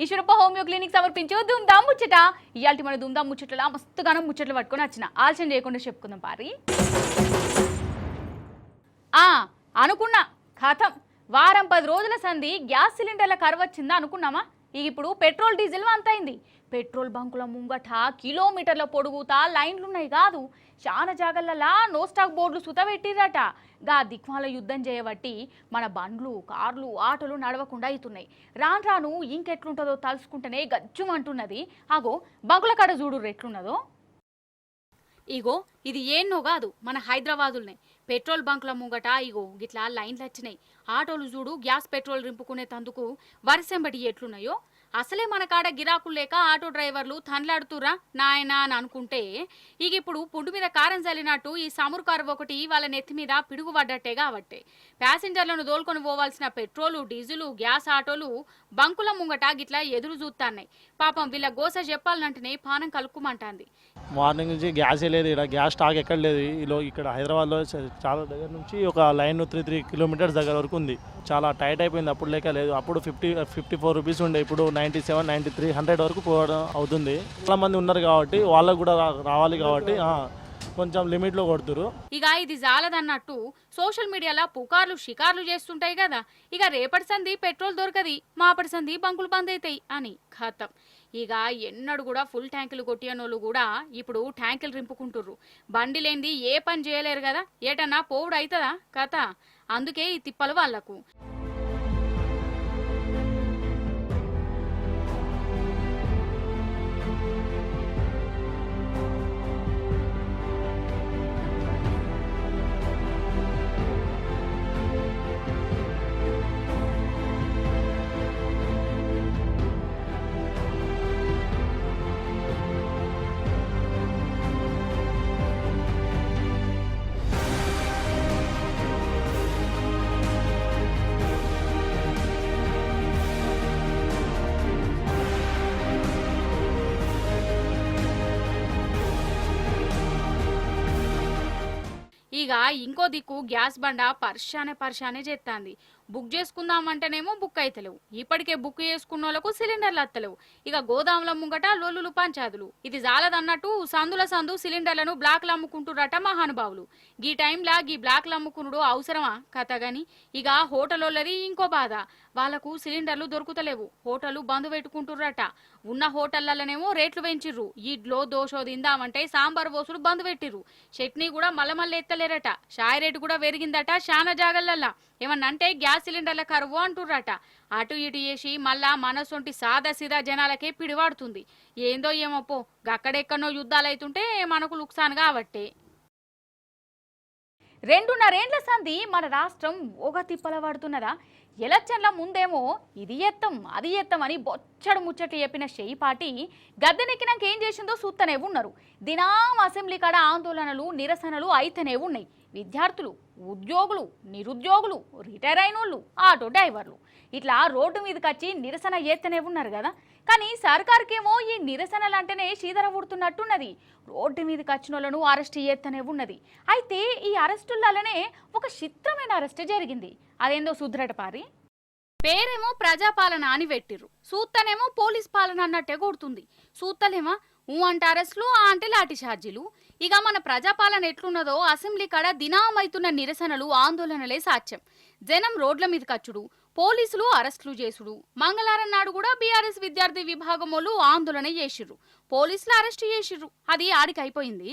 Eeshwarappa homeo clinic సమర్పించే దుమ్దాం ముచ్చట. ఇయాల్టి మన దుమ్దాం ముచ్చట్ల మస్తుగానం ముచ్చట్లు పట్టుకొని వచ్చిన. ఆలస్యం చేయకుండా చెప్పుకుందాం పారి. అనుకున్నా ఖతం వారం 10 రోజుల సంధి గ్యాస్ సిలిండర్ల కరువు వచ్చిందా అనుకున్నామా? ఇప్పుడు పెట్రోల్ డీజిల్ అంతైంది. పెట్రోల్ బంకుల ముంగట కిలోమీటర్ల పొడుగుతా లైన్లున్నాయి కాదు, చాలా జాగలలా నో స్టాక్ బోర్డులు సుత పెట్టిరట. గా దిక్మాల యుద్ధం చేయబట్టి మన బండ్లు కార్లు ఆటోలు నడవకుండా అవుతున్నాయి. రాను రాను ఇంకెట్లుంటుందో తలుసుకుంటేనే గజ్జుమంటున్నది. ఆగో బంకుల కాడ చూడు ఎట్లున్నదో. ఇగో ఇది ఏన్నో కాదు, మన హైదరాబాదుల్నే పెట్రోల్ బంకుల ముంగట ఇగో గిట్లా లైన్లు వచ్చినాయి. ఆటోలు చూడు గ్యాస్ పెట్రోల్ రింపుకునే తందుకు వరిసెంబటి ఎట్లున్నాయో. అసలే మన కాడ గిరాకులు లేక ఆటో డ్రైవర్లు తన్లాడుతురా నాయనా అని అనుకుంటే ఇప్పుడు పుండు మీద కారం చల్లినట్టు ఈ సమురు కారు ఒకటి వాళ్ళ నెత్తి మీద పిడుగు పడ్డట్టే కాబట్టి ప్యాసింజర్లను దోలుకొని పోవాల్సిన పెట్రోలు డీజిలు గ్యాస్ ఆటోలు బంకుల ముంగట గిట్లా ఎదురు చూస్తాన్నాయి. పాపం వీళ్ళ గోస చెప్పాలంటేనే పానం కలుక్కుమంటాంది. మార్నింగ్ నుంచి గ్యాసే లేదు, ఇక్కడ గ్యాస్ స్టాక్ ఎక్కడ లేదు. ఇక్కడ హైదరాబాద్లో చాలా దగ్గర నుంచి ఒక లైన్ 3 కిలోమీటర్స్ దగ్గర వరకు ఉంది. చాలా టైట్ అయిపోయింది. అప్పుడు లేక లేదు. అప్పుడు 54 రూపీస్ ఉండే, ఇప్పుడు 97, 93, 100 వరకు పోవడం అవుతుంది. చాలా మంది ఉన్నారు కాబట్టి వాళ్ళకు కూడా రావాలి కాబట్టి కొంచెం లిమిట్లో కొడుతురు. ఇది జాలదన్నట్టు సోషల్ మీడియాలో పుకార్లు షికార్లు చేస్తుంటాయి కదా. రేపటి సంది పెట్రోల్ దొరకది, మాపటి సంది బంకులు బంద్ అవుతాయి అని ఖతం. ఎన్నడు కూడా ఫుల్ ట్యాంకులు కొట్టినోళ్ళు కూడా ఇప్పుడు ట్యాంకులు రింపుకుంటుర్రు. బండి లేనిది ఏ పని చేయలేరు కదా, ఏటన్నా పోవుడు అవుతుందా కథ. అందుకే ఈ తిప్పలు వాళ్లకు. ఇంకో దిక్కు గ్యాస్ బండ పర్షానే చేస్తాంది. బుక్ చేసుకుందామంటేనేమో బుక్ అయితలేవు. ఇప్పటికే బుక్ చేసుకున్న వాళ్ళకు సిలిండర్లు అత్తలేవు. గోదాముల ముంగట లొల్లులు పంచాదులు. ఇది జాలదన్నట్టు సందు సిలిండర్లను బ్లాక్లు అమ్ముకుంటురట మహానుభావులు. ఈ టైంలా ఈ బ్లాక్లు అమ్ముకునుడు అవసరమా కథ గాని. హోటలోళ్ళది ఇంకో బాధ, వాళ్లకు సిలిండర్లు దొరుకుతలేవు. హోటళ్లు బంద్ పెట్టుకుంటుర్రట. ఉన్న హోటళ్లనేమో రేట్లు పెంచిర్రు. ఇడ్లో దోశో తిందామంటే సాంబార్ బోసులు బంద్ పెట్టిర్రు. చట్నీ కూడా మళ్ళీ ఎత్తలేరట. షాయి రేటు కూడా పెరిగిందట శానా జాగల్లల్లా. ఏమన్నంటే గ్యాస్ సిలిండర్ల కరువు అంటుర్రట. అటు ఇటు చేసి మళ్ళా మనసొంటి సాదా సీదా జనాలకే పిడివాడుతుంది. ఏందో ఏమోపో, గక్కడెక్కడనో యుద్ధాలైతుంటే మనకు లుక్సాన్ కాబట్టే. 2.5 ఏండ్ల సంధి మన రాష్ట్రం ఓగ తిప్పల పడుతున్నదా? ఎలక్షన్ల ముందేమో ఇది ఎత్తం అది ఎత్తం అని బొచ్చడు ముచ్చట్లు చెప్పిన షేయిపాటి గద్దెనెక్కినాక ఏం చేసిందో చూస్తూనే ఉన్నారు. దినాం అసెంబ్లీ కాడ ఆందోళనలు నిరసనలు అయితేనే ఉన్నాయి. విద్యార్థులు, ఉద్యోగులు, నిరుద్యోగులు, రిటైర్ అయినోళ్ళు, ఆటో డ్రైవర్లు ఇట్లా రోడ్డు మీదకి వచ్చి నిరసన చేస్తూనే ఉన్నారు కదా. కానీ సర్కార్కేమో ఈ నిరసనలు అంటేనే శీదర పుడుతున్నట్టున్నది. రోడ్డు మీదకి వచ్చిన వాళ్ళను అరెస్ట్ చేస్తూనే ఉన్నది. అయితే ఈ అరెస్టులనే ఒక చిత్రమైన అరెస్ట్ జరిగింది. అదేందో సుద్రట పారి. పేరేమో ప్రజాపాలన అని పెట్టిర్రు, సూత్తనేమో పోలీస్ పాలన అన్నట్టే కొడుతుంది. సూత్తలేమా అంటే అరెస్టులు, అంటే లాఠీ ఛార్జీలు. మన ప్రజాపాలన ఎట్లున్నదో అసెంబ్లీ కాడ దినామైతున్న నిరసనలు ఆందోళనలే సాక్ష్యం. జనం రోడ్ల మీద కచ్చుడు, పోలీసులు అరెస్టులు చేసుడు. మంగళవారం నాడు కూడా బీఆర్ఎస్ విద్యార్థి విభాగం వాళ్ళు ఆందోళన చేసిర్రు. పోలీసులు అరెస్టు చేసిర్రు. అది ఆడికి అయిపోయింది.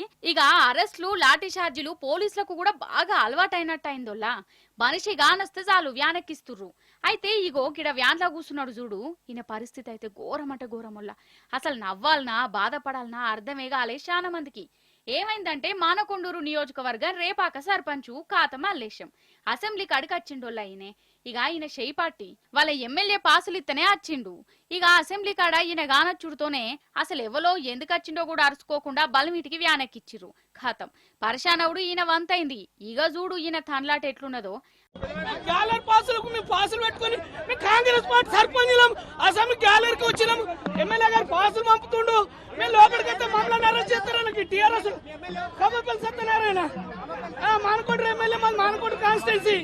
అరెస్టులు లాఠీ ఛార్జీలు పోలీసులకు కూడా బాగా అలవాటైనట్టయిందోల్లా. మనిషి గానొస్తే చాలు వ్యానెక్కిస్తుర్రు. అయితే గిడ వ్యాన్లా కూర్చున్నాడు చూడు, ఈయన పరిస్థితి అయితే ఘోరమంటే ఘోరముల్లా. అసలు నవ్వాలనా బాధపడాలనా అర్థమే కాలే చాలా మందికి. ఏమైందంటే మానకొండూరు నియోజకవర్గ రేపాక సర్పంచు కాత మల్లేశం అసెంబ్లీకి అడిగచ్చిండోళ్ళ ఈయనే. ఈయన షేయిపాటి వాళ్ళ ఎమ్మెల్యే పాసులు ఇత్తనే వచ్చిండు. అసెంబ్లీ కాడ ఈయన గానచ్చుడుతోనే అసలు ఎవలో ఎందుకు వచ్చిండో కూడా అరుచుకోకుండా బలమీటికి వ్యానెక్కిచ్చిర్రు. ఖాతం పరిశానవుడు ఈయన వంతైంది. చూడు ఈయన తన్లాట ఎట్లున్నదో. గ్యాలరీ పాసులకు మేము పాసులు పెట్టుకుని మేము కాంగ్రెస్ పార్టీ సర్పంచులం అసెంబ్లీ గ్యాలరీకి వచ్చినాము. ఎమ్మెల్యే గారు పాసులు పంపుతుండు. మేము లోపలికి వెళ్తే మమ్మల్ని అరెస్ట్ చేస్తారని టీఆర్ఎస్ కమ్మపల్లి సత్యనారాయణ మానకోట ఎమ్మెల్యే మాది మానకోట కాన్స్టిట్యున్సీ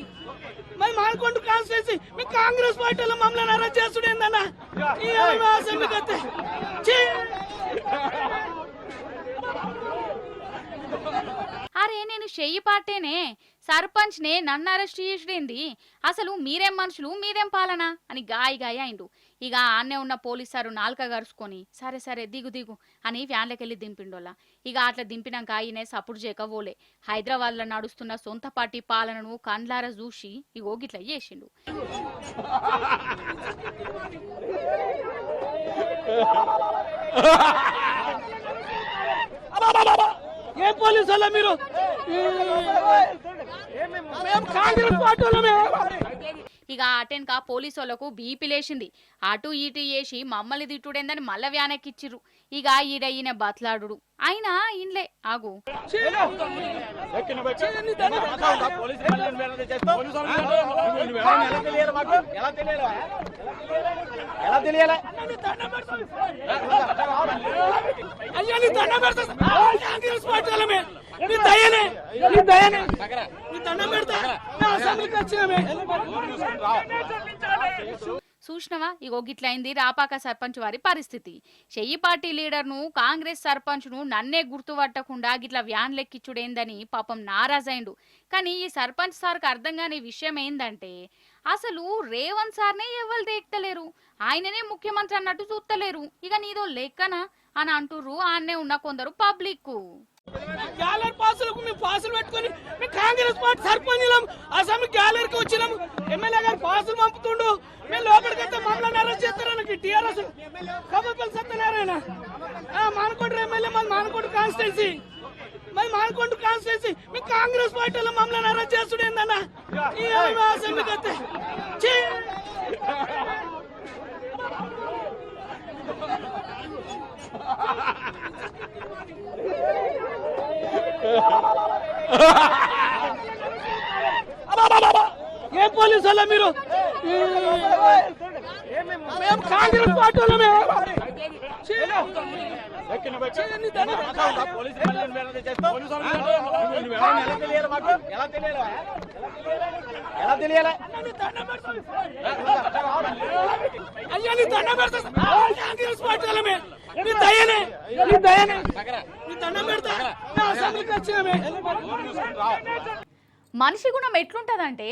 మరి మాల్కొండ కాన్స్టిట్యూన్సీ మీ కాంగ్రెస్ పార్టీలో మమ్మల్ని అరెస్ట్ చేస్తుండేందన్నా అసెంబ్లీకి వస్తే అరే నేను చెయ్యి పాటేనే సర్పంచ్నే నన్ను అరెస్ట్ చేసుడేంది, అసలు మీరేం మనుషులు మీదేం పాలన అని గాయ అయిండు. ఇక ఆన్నే ఉన్న పోలీసారు నాలుక గరుచుకొని సరే సరే దిగు దిగు అని వ్యాన్లకెళ్ళి దింపిండోళ్ళ. ఇక అట్లా దింపినాక ఆయనే సప్పుడు చేయకపోలే. హైదరాబాద్లో నడుస్తున్న సొంత పార్టీ పాలనను కండ్లారా చూసి ఇగో గిట్లా చేసిండు. ఏ పోలీసు వాళ్ళ మీరు? కాంగ్రెస్ పార్టీ ఇక అటెన్కా పోలీసు వాళ్ళకు బీపీ లేచింది. అటు ఇటు చేసి మమ్మల్ని తిట్టుడేందని మళ్ళా వ్యానెక్కిచ్చిర్రు. ఇక ఈయన బతలాడు అయినా ఇన్లే ఆగు కాంగ్రెస్ పార్టీ చూసినవా ఇగో గిట్లయింది రాపాక సర్పంచ్ వారి పరిస్థితి. చెయ్యి పార్టీ లీడర్ను కాంగ్రెస్ సర్పంచ్ను నన్నే గుర్తుపట్టకుండా గిట్ల వ్యాన్ లెక్కిచ్చుడేందని పాపం నారాజైండు. కానీ ఈ సర్పంచ్ సార్కి అర్థం కాని విషయం ఏందంటే అసలు రేవంత్ సార్నే ఎవరు దేక్తలేరు, ఆయననే ముఖ్యమంత్రి అన్నట్టు చూస్తలేరు. ఇక నీదో లెక్కనా అని అంటుర్రు ఆన్నే ఉన్న కొందరు పబ్లిక్. గ్యాలరీ పాసులకు మేము పాసులు పెట్టుకొని మేము కాంగ్రెస్ పార్టీ సర్పంచులం అసెంబ్లీ గ్యాలరీకి వచ్చినాము. ఎమ్మెల్యే గారు పాసులు పంపుతుండు, మేము లోపలికి వెళ్తే మమ్మల్ని అరెస్ట్ చేస్తారని టీఆర్ఎస్ కబపల్లి సత్యనారాయణ మానకొండ ఎమ్మెల్యే మాది మానకొండ కాన్స్టిట్యూన్సీ, మరి మానకొండ కాన్స్టిట్యూన్సీ మీ కాంగ్రెస్ పార్టీలో మమ్మల్ని అరెస్ట్ చేస్తుండేందన్నా అసెంబ్లీకి వస్తే ఏ పోలీసు వాళ్ళ మీరు? కాంగ్రెస్ పార్టీలో కాంగ్రెస్ పార్టీలో మనిషి గుణం ఎట్లుంటదంటే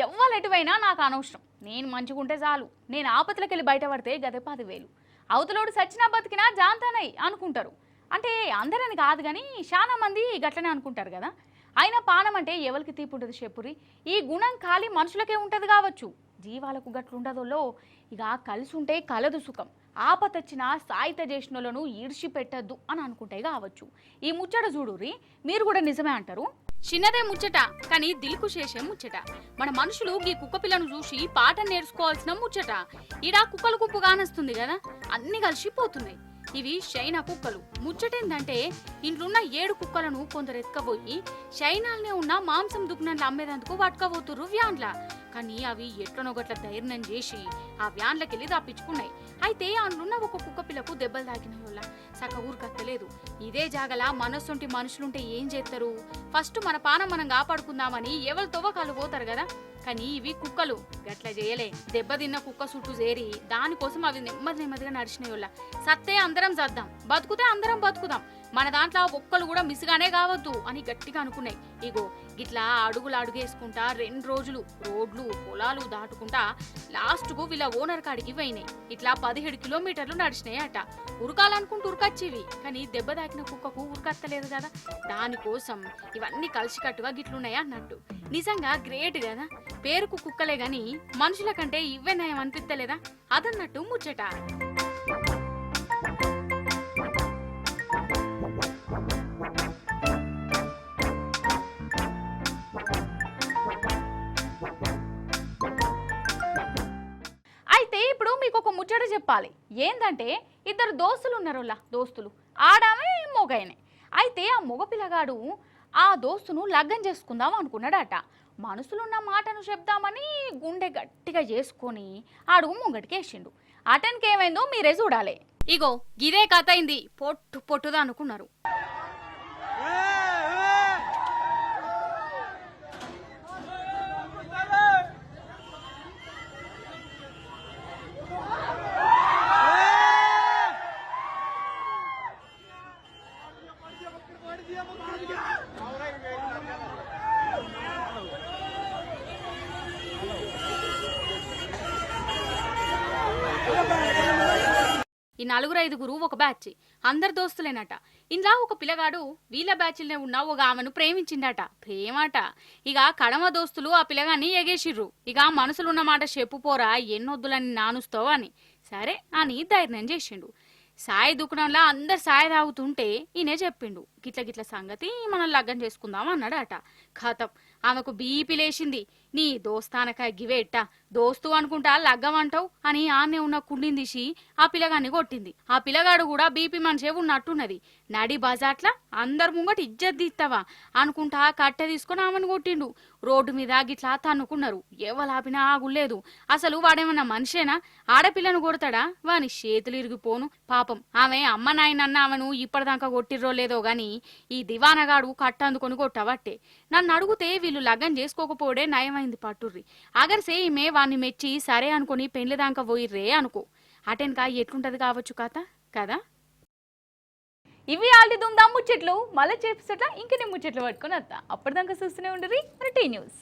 ఎవ్వరు ఎటువైనా నాకు అనవసరం, నేను మంచిగుంటే చాలు, నేను ఆపత్తులకెళ్ళి బయటపడితే గదే 10,000, అవతలోడు సచ్చినా బతికినా జాంతానై అనుకుంటారు. అంటే అందరని కాదు కానీ చాలా మంది గట్లనే అనుకుంటారు కదా. అయినా పానం అంటే ఎవరికి తీపి ఉంటుంది చెప్పురి. ఈ గుణం ఖాళీ మనుషులకే ఉంటుంది కావచ్చు, జీవాలకు గట్లుండదో. ఇక కలిసి ఉంటే కలదు సుఖం, ఆపతొచ్చినా సాయిత చేసినోళ్ళను ఈడ్చి పెట్టద్దు అని అనుకుంటే కావచ్చు. ఈ ముచ్చట చూడురి, మీరు కూడా నిజమే అంటారు. చిన్నదే ముచ్చట కానీ దిల్కు చేసే ముచ్చట. మన మనుషులు ఈ కుక్క పిల్లను చూసి పాట నేర్చుకోవాల్సిన ముచ్చట. ఈడ కుక్కలు కుప్పు కానొస్తుంది కదా, అన్ని కలిసిపోతున్నాయి. ఇవి చైనా కుక్కలు. ముచ్చటేందంటే ఇంట్లున్న 7 కుక్కలను కొందరు ఎత్తుకపోయి చైనాలనే ఉన్న మాంసం దుగ్నన్లు అమ్మేదందుకు పట్టుకపోతుర్రు వ్యాన్ల. కానీ అవి ఎట్లనో గట్ల ధైర్యం చేసి ఆ వ్యాన్లకెళ్ళి తప్పించుకున్నాయి. అయితే అందులో ఒక కుక్క పిల్లకు దెబ్బలు తాకిన వల్ల సక ఊరికత్తలేదు. ఇదే జాగలా మనస్సొంటి మనుషులుంటే ఏం చేస్తారు? ఫస్ట్ మన పానం మనం కాపాడుకుందామని ఎవరు తవ్వకాలు పోతారు కదా. కానీ ఇవి కుక్కలు గట్ల చేయలే. దెబ్బతిన్న కుక్క చుట్టూ చేరి దానికోసం అవి నెమ్మదిగా నడిచినాయి వల్ల. సత్తే అందరం చద్దాం, బతుకుతే అందరం బతుకుదాం, మన దాంట్లో ఒక్కలు కూడా మిస్గానే కావద్దు అని గట్టిగా అనుకున్నాయి. ఇగో గిట్లా అడుగులు అడుగేసుకుంటా 2 రోజులు రోడ్లు పొలాలు దాటుకుంటా లాస్ట్కు వీళ్ళ ఓనర్ కాడికి పోయినాయి. ఇట్లా 17 కిలోమీటర్లు నడిచినాయి అట. ఉరకాలనుకుంటూ ఉరకచ్చేవి, కానీ దెబ్బ తాకిన కుక్కకు ఉరకత్తలేదు కదా. దానికోసం ఇవన్నీ కలిసికట్టుగా గిట్లున్నాయి అన్నట్టు. నిజంగా గ్రేట్ కదా. పేరుకు కుక్కలే గాని మనుషుల కంటే ఇవే నయం అనిపిస్తలేదా? అదన్నట్టు ముచ్చట. అయితే ఇప్పుడు మీకు ఒక ముచ్చట చెప్పాలి. ఏందంటే 2 దోస్తులు ఉన్నారు, దోస్తులు ఆడామే మొగైనే. అయితే ఆ మొగ పిల్లగాడు ఆ దోస్తును లగ్గం చేసుకుందాం అనుకున్నాడట. మనసులున్న మాటను చెప్దామని గుండె గట్టిగా చేసుకొని ఆడుగు ముంగటికి వేసిండు. అటెన్కి ఏమైందో మీరే చూడాలి. ఇగో గిదే కథ అయింది. పొట్టుదా అనుకున్నారు. నలుగురు ఐదుగురు ఒక బ్యాచ్, అందరు దోస్తులేనట. ఇంట్లో ఒక పిల్లగాడు వీళ్ళ బ్యాచ్లనే ఉన్న ఒక ఆమెను ప్రేమించిండట. ప్రేమట ఇక కడమ దోస్తులు ఆ పిల్లగాన్ని ఎగేసిర్రు. ఇక మనసులున్న మాట చెప్పుపోరా ఎన్నొద్దులని నానుస్తావు అని. సరే అని ధైర్యం చేసిండు. సాయి దుకాణంలో అందరు సాయి తాగుతుంటే ఈయనే చెప్పిండు, గిట్ల గిట్ల సంగతి మనం లగ్గం చేసుకుందాం అన్నాడట. ఖతం ఆమెకు బీపీ లేచింది. నీ దోస్తానకాయ గివేట్టా దోస్తు అనుకుంటా లగ్గం అంటావు అని ఆనే ఉన్న కుండిని తీసి ఆ పిల్లగాన్ని కొట్టింది. ఆ పిల్లగాడు కూడా బీపీ మనిషే ఉన్నట్టున్నది. నడి బజాట్ల అందరు ముంగట ఇజ్జత్ తీస్తావా అనుకుంటా కట్టె తీసుకుని ఆమెను కొట్టిండు. రోడ్డు మీద గిట్లా తన్నుకున్నారు. ఎవలాపినా ఆగులేదు. అసలు వాడేమన్నా మనిషేనా? ఆడపిల్లను కొడతాడా? వాని చేతులు ఇరిగిపోను. పాపం ఆమె అమ్మ నాయనన్న ఆమెను ఇప్పటిదాకా కొట్టిర్రో లేదో గాని ఈ దివానగాడు కట్టందుకొని కొట్టవట్టే. నన్ను అడిగితే వీళ్ళు లగ్గం చేసుకోకపోవడే నయమైంది పట్టుర్రి. అగర్సే ఈమె వాన్ని మెచ్చి సరే అనుకుని పెండ్లి దాకా పోయిర్రే అనుకో. అటెన్కా ఎట్లుంటది కావచ్చు కథ కదా. ఇవి ఆల్రెడీ దుమ్దాం ముచ్చట్లు. మళ్ళీ చేపిస్తట్లా ఇంకనే ముచ్చట్లు పట్టుకొని వస్తా. అప్పటిదాకా చూస్తూనే ఉండరు మన టీ న్యూస్.